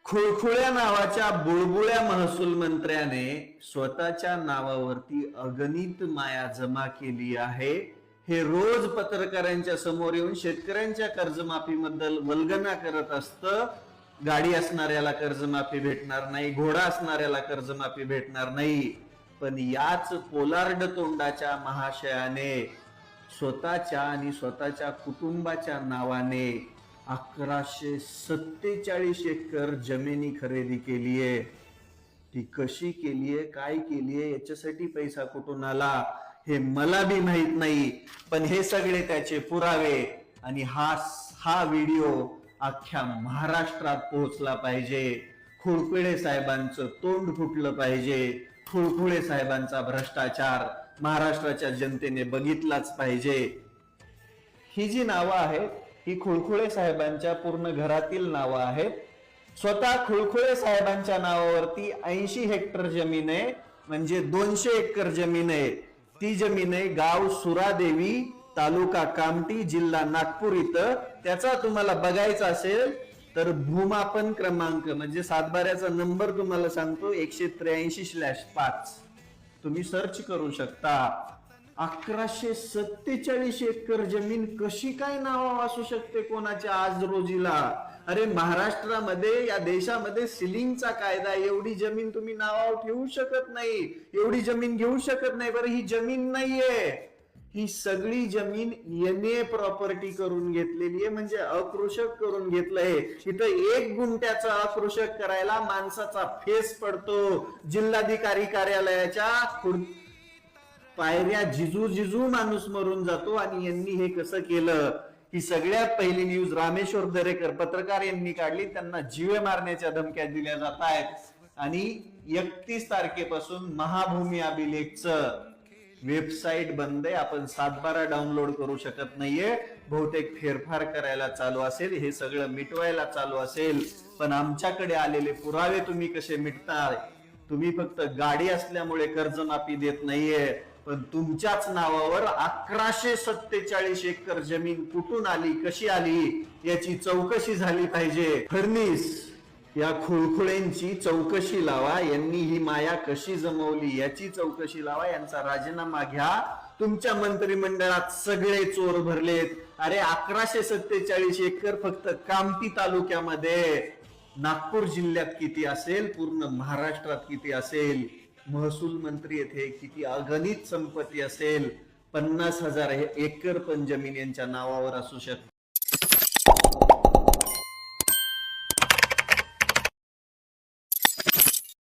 खुळखुळ्या नावाच्या बुळबुळ्या महसूल मंत्र्याने स्वतःच्या नावावरती अगणित माया जमा केली आहे। हे रोज पत्रकारांच्या समोर येऊन शेतकऱ्यांच्या कर्जमाफीबद्दल वल्गना करत असतं। गाडी असणाऱ्याला कर्जमाफी भेटणार नाही, घोडा असणाऱ्याला कर्जमाफी भेटणार नाही, पण याच पोलार्ड तोंडाच्या महाशयाने स्वतःच्या आणि स्वतःच्या कुटुंबाच्या नावाने 1147 एकर जमिनी खरेदी केलीये। ती कशी केलीये, काय केलीये, याच्यासाठी पैसा कुठून आला हे मला बी माहित नाही, पण हे सगळे त्याचे पुरावे आणि हा व्हिडिओ अख्ख्या महाराष्ट्रात पोहोचला पाहिजे। खुळखुळे साहेबांचं तोंड फुटलं पाहिजे। खुळखुळे साहेबांचा भ्रष्टाचार महाराष्ट्राच्या जनतेने बघितलाच पाहिजे। ही जी नावं आहेत ही खुळखुळे साहेबांच्या पूर्ण घरातील नावं आहेत। स्वतः खुळखुळे साहेबांच्या नावावरती 80 हेक्टर जमीन आहे, म्हणजे 200 एकर जमीन आहे। ती जमीन आहे गाव सुरादेवी, तालुका कामठी, जिल्हा नागपूर इथं। त्याचा तुम्हाला बघायचा असेल तर भूमापन क्रमांक म्हणजे सातबाऱ्याचा नंबर तुम्हाला सांगतो 183/5 तुम्ही सर्च करू शकता। 1147 एकर जमीन कशी काय नाव असू शकते कोणाच्या आज रोजीला? अरे महाराष्ट्रामध्ये, या देशामध्ये सिलिंगचा कायदा, एवढी जमीन तुम्ही नावावर ठेवू शकत नाही, एवढी जमीन घेऊ शकत नाही। बरं, ही जमीन नाहीये, ही सगळी जमीन एनए प्रॉपर्टी करून घेतलेली आहे, म्हणजे अकृषक करून घेतलंय। इथं 1 गुंठ्याचा अकृषक करायला माणसाचा फेस पडतो। जिल्हाधिकारी कार्यालयाच्या पायऱ्या जिजू माणूस मरून जातो। आणि यांनी हे कसं केलं? ही सगळ्यात पहिली न्यूज रामेश्वर दरेकर पत्रकार यांनी काढली। त्यांना जीवे मारण्याच्या धमक्या दिल्या जात आहेत। आणि 31 तारखेपासून महाभूमी अभिलेखचं वेबसाईट बंद आहे, आपण 7/12 डाउनलोड करू शकत नाहीये। बहुतेक फेरफार करायला चालू असेल, हे सगळं मिटवायला चालू असेल, पण आमच्याकडे आलेले पुरावे तुम्ही कसे मिटणार? तुम्ही फक्त गाडी असल्यामुळे कर्जमाफी देत नाहीये, पण तुमच्याच नावावर 1147 एकर जमीन कुठून आली, कशी आली, याची चौकशी झाली पाहिजे। फडणवीस, या खुळखुळेंची चौकशी लावा, यांनी ही माया कशी जमवली याची चौकशी लावा, यांचा राजीनामा घ्या। तुमच्या मंत्रिमंडळात सगळे चोर भरलेत। अरे 1147 एकर फक्त कामठी तालुक्यामध्ये, नागपूर जिल्ह्यात किती असेल, पूर्ण महाराष्ट्रात किती असेल? महसूल मंत्री येथे किती अगणित संपत्ती असेल? 50,000 एकर पण जमीन यांच्या नावावर असू शकते।